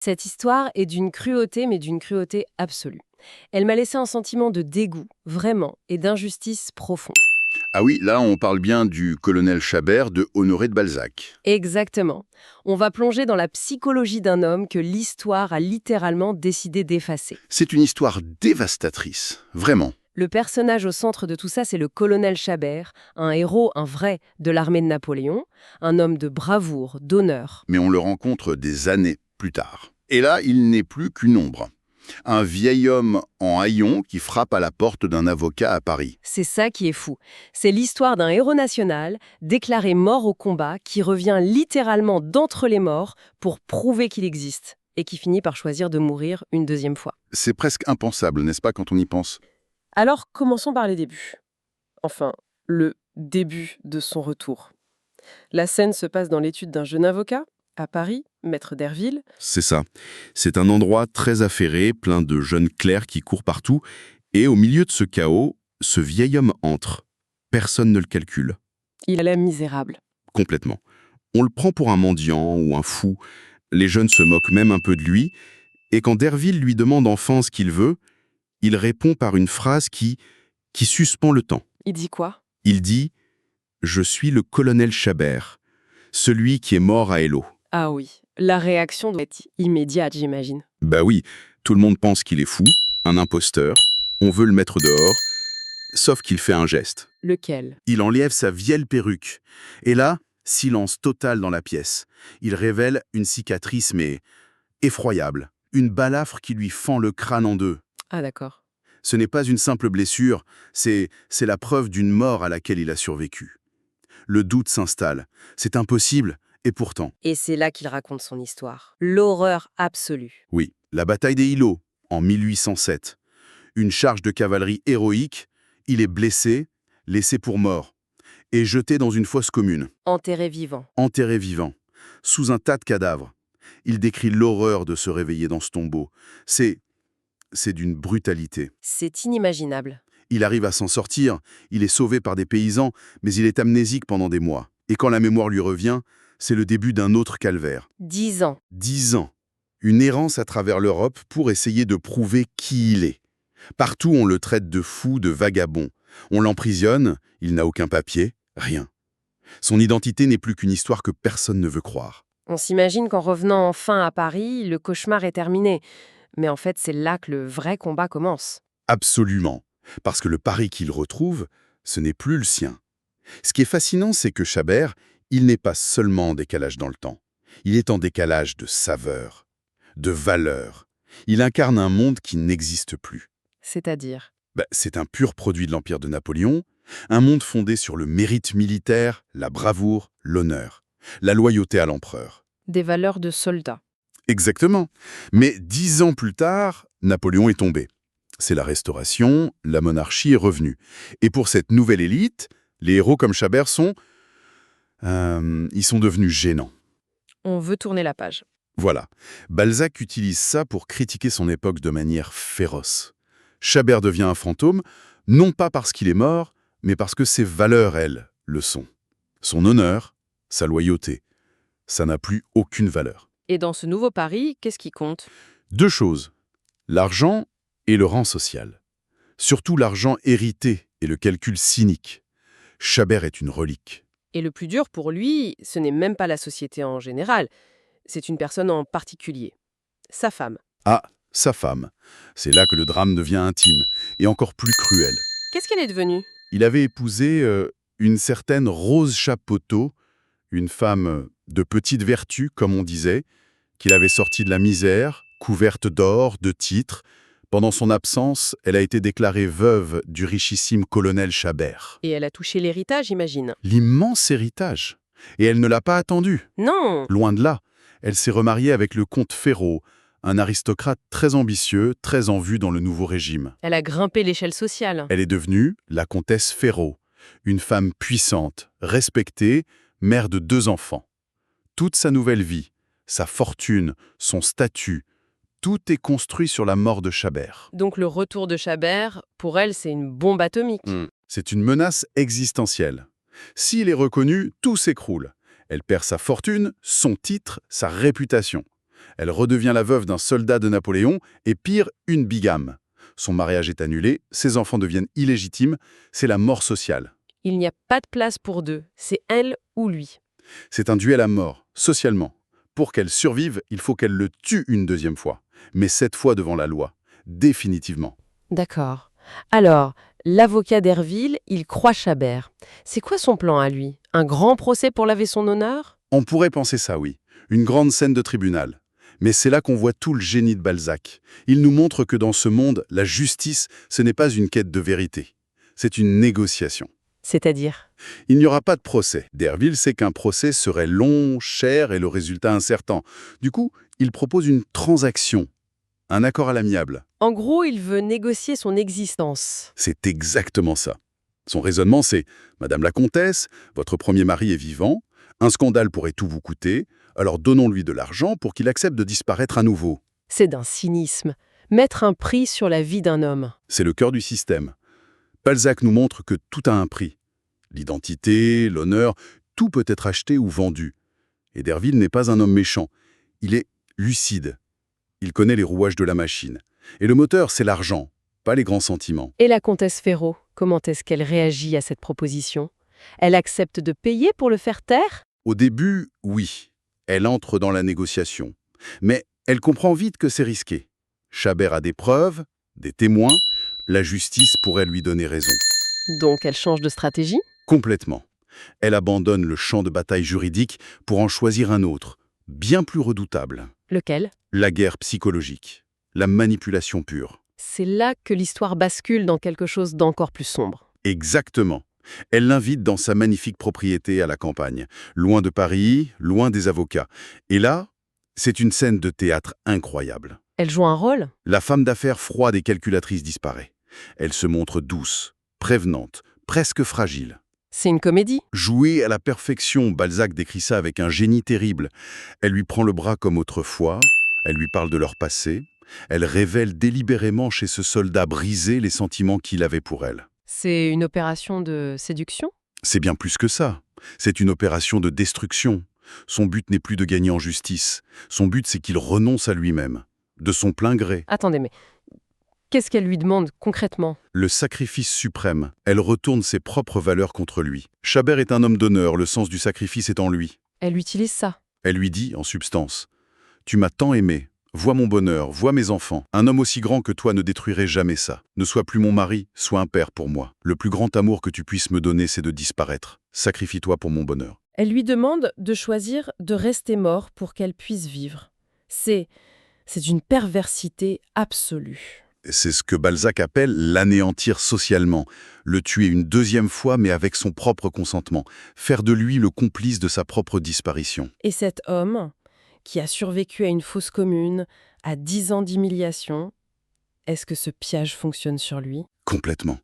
Cette histoire est d'une cruauté, mais d'une cruauté absolue. Elle m'a laissé un sentiment de dégoût, vraiment, et d'injustice profonde. Ah oui, là on parle bien du colonel Chabert de Honoré de Balzac. Exactement. On va plonger dans la psychologie d'un homme que l'histoire a littéralement décidé d'effacer. C'est une histoire dévastatrice, vraiment. Le personnage au centre de tout ça, c'est le colonel Chabert, un héros, un vrai, de l'armée de Napoléon, un homme de bravoure, d'honneur. Mais on le rencontre des années plus tard. Et là, il n'est plus qu'une ombre. Un vieil homme en haillons qui frappe à la porte d'un avocat à Paris. C'est ça qui est fou. C'est l'histoire d'un héros national, déclaré mort au combat, qui revient littéralement d'entre les morts pour prouver qu'il existe, et qui finit par choisir de mourir une deuxième fois. C'est presque impensable, n'est-ce pas, quand on y pense? Alors, commençons par les débuts. Enfin, le début de son retour. La scène se passe dans l'étude d'un jeune avocat, à Paris, maître d'Herville. C'est ça. C'est un endroit très affairé, plein de jeunes clercs qui courent partout. Et au milieu de ce chaos, ce vieil homme entre. Personne ne le calcule. Il a l'air misérable. Complètement. On le prend pour un mendiant ou un fou. Les jeunes se moquent même un peu de lui. Et quand Derville lui demande enfin ce qu'il veut, il répond par une phrase qui suspend le temps. Il dit quoi? Il dit « Je suis le colonel Chabert, celui qui est mort à Eylau ». Ah oui, la réaction doit être immédiate, j'imagine. Bah oui, tout le monde pense qu'il est fou, un imposteur, on veut le mettre dehors, sauf qu'il fait un geste. Lequel? Il enlève sa vieille perruque. Et là, silence total dans la pièce. Il révèle une cicatrice, mais effroyable. Une balafre qui lui fend le crâne en deux. Ah d'accord. Ce n'est pas une simple blessure, c'est la preuve d'une mort à laquelle il a survécu. Le doute s'installe. C'est impossible, et pourtant. Et c'est là qu'il raconte son histoire. L'horreur absolue. Oui, la bataille des Îlots, en 1807. Une charge de cavalerie héroïque, il est blessé, laissé pour mort, et jeté dans une fosse commune, Enterré vivant. enterré vivant, sous un tas de cadavres. Il décrit l'horreur de se réveiller dans ce tombeau. C'est d'une brutalité. C'est inimaginable. Il arrive à s'en sortir, il est sauvé par des paysans, mais il est amnésique pendant des mois. Et quand la mémoire lui revient, c'est le début d'un autre calvaire. 10 ans. 10 ans. Une errance à travers l'Europe pour essayer de prouver qui il est. Partout, on le traite de fou, de vagabond. On l'emprisonne, il n'a aucun papier, rien. Son identité n'est plus qu'une histoire que personne ne veut croire. On s'imagine qu'en revenant enfin à Paris, le cauchemar est terminé. Mais en fait, c'est là que le vrai combat commence. Absolument. Parce que le Paris qu'il retrouve, ce n'est plus le sien. Ce qui est fascinant, c'est que Chabert, il n'est pas seulement en décalage dans le temps. Il est en décalage de saveur, de valeur. Il incarne un monde qui n'existe plus. C'est-à-dire? C'est un pur produit de l'Empire de Napoléon, un monde fondé sur le mérite militaire, la bravoure, l'honneur, la loyauté à l'empereur. Des valeurs de soldats. Exactement. Mais 10 ans plus tard, Napoléon est tombé. C'est la Restauration, la monarchie est revenue. Et pour cette nouvelle élite, les héros comme Chabert ils sont devenus gênants. On veut tourner la page. Voilà. Balzac utilise ça pour critiquer son époque de manière féroce. Chabert devient un fantôme, non pas parce qu'il est mort, mais parce que ses valeurs, elles, le sont. Son honneur, sa loyauté, ça n'a plus aucune valeur. Et dans ce nouveau Paris, qu'est-ce qui compte? 2 choses, l'argent et le rang social. Surtout l'argent hérité et le calcul cynique. Chabert est une relique. Et le plus dur pour lui, ce n'est même pas la société en général. C'est une personne en particulier. Sa femme. Ah, sa femme. C'est là que le drame devient intime et encore plus cruel. Qu'est-ce qu'elle est devenue? Il avait épousé une certaine Rose Chapoteau, une femme de petite vertu, comme on disait, qu'il avait sortie de la misère, couverte d'or, de titres. Pendant son absence, elle a été déclarée veuve du richissime colonel Chabert. Et elle a touché l'héritage, j'imagine. L'immense héritage. Et elle ne l'a pas attendu. Non! Loin de là. Elle s'est remariée avec le comte Ferraud, un aristocrate très ambitieux, très en vue dans le nouveau régime. Elle a grimpé l'échelle sociale. Elle est devenue la comtesse Ferraud, une femme puissante, respectée, mère de 2 enfants. Toute sa nouvelle vie, sa fortune, son statut, tout est construit sur la mort de Chabert. Donc le retour de Chabert, pour elle, c'est une bombe atomique. C'est une menace existentielle. S'il est reconnu, tout s'écroule. Elle perd sa fortune, son titre, sa réputation. Elle redevient la veuve d'un soldat de Napoléon et pire, une bigame. Son mariage est annulé, ses enfants deviennent illégitimes, c'est la mort sociale. Il n'y a pas de place pour deux, c'est elle ou lui. C'est un duel à mort, socialement. Pour qu'elle survive, il faut qu'elle le tue une deuxième fois. Mais cette fois devant la loi. Définitivement. D'accord. Alors, l'avocat d'Herville, il croit Chabert. C'est quoi son plan à lui? Un grand procès pour laver son honneur? On pourrait penser ça, oui. Une grande scène de tribunal. Mais c'est là qu'on voit tout le génie de Balzac. Il nous montre que dans ce monde, la justice, ce n'est pas une quête de vérité. C'est une négociation. C'est-à-dire? Il n'y aura pas de procès. Derville sait qu'un procès serait long, cher et le résultat incertain. Du coup, il propose une transaction, un accord à l'amiable. En gros, il veut négocier son existence. C'est exactement ça. Son raisonnement, c'est « Madame la comtesse, votre premier mari est vivant, un scandale pourrait tout vous coûter, alors donnons-lui de l'argent pour qu'il accepte de disparaître à nouveau. C'est d'un cynisme. Mettre un prix sur la vie d'un homme. » C'est le cœur du système. Balzac nous montre que tout a un prix. L'identité, l'honneur, tout peut être acheté ou vendu. Et Derville n'est pas un homme méchant. Il est lucide. Il connaît les rouages de la machine. Et le moteur, c'est l'argent, pas les grands sentiments. Et la comtesse Ferraud, comment est-ce qu'elle réagit à cette proposition? Elle accepte de payer pour le faire taire? Au début, oui, elle entre dans la négociation. Mais elle comprend vite que c'est risqué. Chabert a des preuves, des témoins, la justice pourrait lui donner raison. Donc elle change de stratégie? Complètement. Elle abandonne le champ de bataille juridique pour en choisir un autre, bien plus redoutable. Lequel? La guerre psychologique, la manipulation pure. C'est là que l'histoire bascule dans quelque chose d'encore plus sombre. Exactement. Elle l'invite dans sa magnifique propriété à la campagne, loin de Paris, loin des avocats. Et là, c'est une scène de théâtre incroyable. Elle joue un rôle? La femme d'affaires froide et calculatrice disparaît. Elle se montre douce, prévenante, presque fragile. C'est une comédie? Jouée à la perfection, Balzac décrit ça avec un génie terrible. Elle lui prend le bras comme autrefois, elle lui parle de leur passé, elle révèle délibérément chez ce soldat brisé les sentiments qu'il avait pour elle. C'est une opération de séduction? C'est bien plus que ça. C'est une opération de destruction. Son but n'est plus de gagner en justice. Son but, c'est qu'il renonce à lui-même, de son plein gré. Attendez, mais qu'est-ce qu'elle lui demande concrètement? Le sacrifice suprême. Elle retourne ses propres valeurs contre lui. Chabert est un homme d'honneur, le sens du sacrifice est en lui. Elle utilise ça. Elle lui dit, en substance, « Tu m'as tant aimé. Vois mon bonheur, vois mes enfants. Un homme aussi grand que toi ne détruirait jamais ça. Ne sois plus mon mari, sois un père pour moi. Le plus grand amour que tu puisses me donner, c'est de disparaître. Sacrifie-toi pour mon bonheur. » Elle lui demande de choisir de rester mort pour qu'elle puisse vivre. C'est une perversité absolue. C'est ce que Balzac appelle l'anéantir socialement, le tuer une deuxième fois mais avec son propre consentement, faire de lui le complice de sa propre disparition. Et cet homme, qui a survécu à une fosse commune, à 10 ans d'humiliation, est-ce que ce piège fonctionne sur lui? Complètement.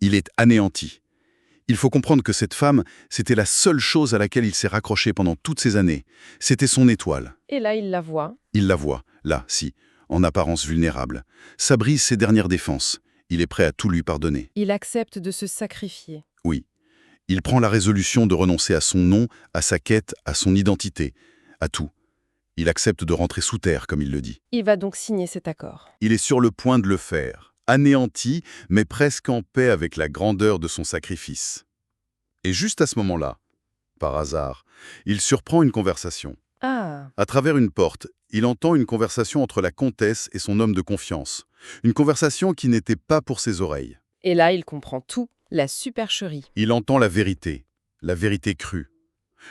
Il est anéanti. Il faut comprendre que cette femme, c'était la seule chose à laquelle il s'est raccroché pendant toutes ces années. C'était son étoile. Et là, il la voit. Il la voit, là, si, en apparence vulnérable. Ça brise ses dernières défenses. Il est prêt à tout lui pardonner. Il accepte de se sacrifier. Oui. Il prend la résolution de renoncer à son nom, à sa quête, à son identité, à tout. Il accepte de rentrer sous terre, comme il le dit. Il va donc signer cet accord. Il est sur le point de le faire, anéanti, mais presque en paix avec la grandeur de son sacrifice. Et juste à ce moment-là, par hasard, il surprend une conversation. Ah, À travers une porte, il entend une conversation entre la comtesse et son homme de confiance. Une conversation qui n'était pas pour ses oreilles. et là, il comprend tout, la supercherie. Il entend la vérité crue,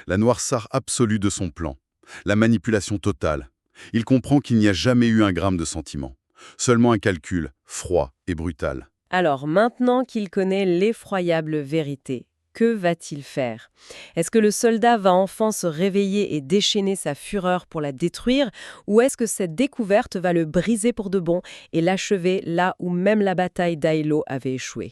la noirceur absolue de son plan, la manipulation totale. Il comprend qu'il n'y a jamais eu un gramme de sentiment, seulement un calcul, froid et brutal. Alors, maintenant qu'il connaît l'effroyable vérité, que va-t-il faire? Est-ce que le soldat va enfin se réveiller et déchaîner sa fureur pour la détruire, ou est-ce que cette découverte va le briser pour de bon et l'achever là où même la bataille d'Eylau avait échoué?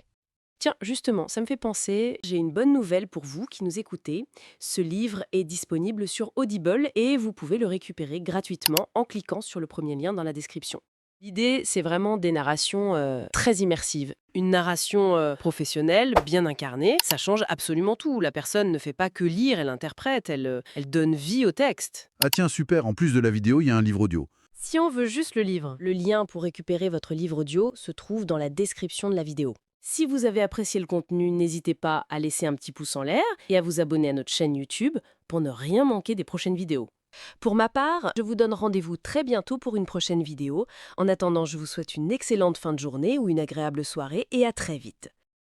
Tiens, justement, ça me fait penser, j'ai une bonne nouvelle pour vous qui nous écoutez. Ce livre est disponible sur Audible et vous pouvez le récupérer gratuitement en cliquant sur le premier lien dans la description. L'idée, c'est vraiment des narrations très immersives. Une narration professionnelle, bien incarnée, ça change absolument tout. La personne ne fait pas que lire, elle interprète, elle donne vie au texte. Ah tiens, super, en plus de la vidéo, il y a un livre audio. Si on veut juste le livre, le lien pour récupérer votre livre audio se trouve dans la description de la vidéo. Si vous avez apprécié le contenu, n'hésitez pas à laisser un petit pouce en l'air et à vous abonner à notre chaîne YouTube pour ne rien manquer des prochaines vidéos. Pour ma part, je vous donne rendez-vous très bientôt pour une prochaine vidéo. En attendant, je vous souhaite une excellente fin de journée ou une agréable soirée et à très vite.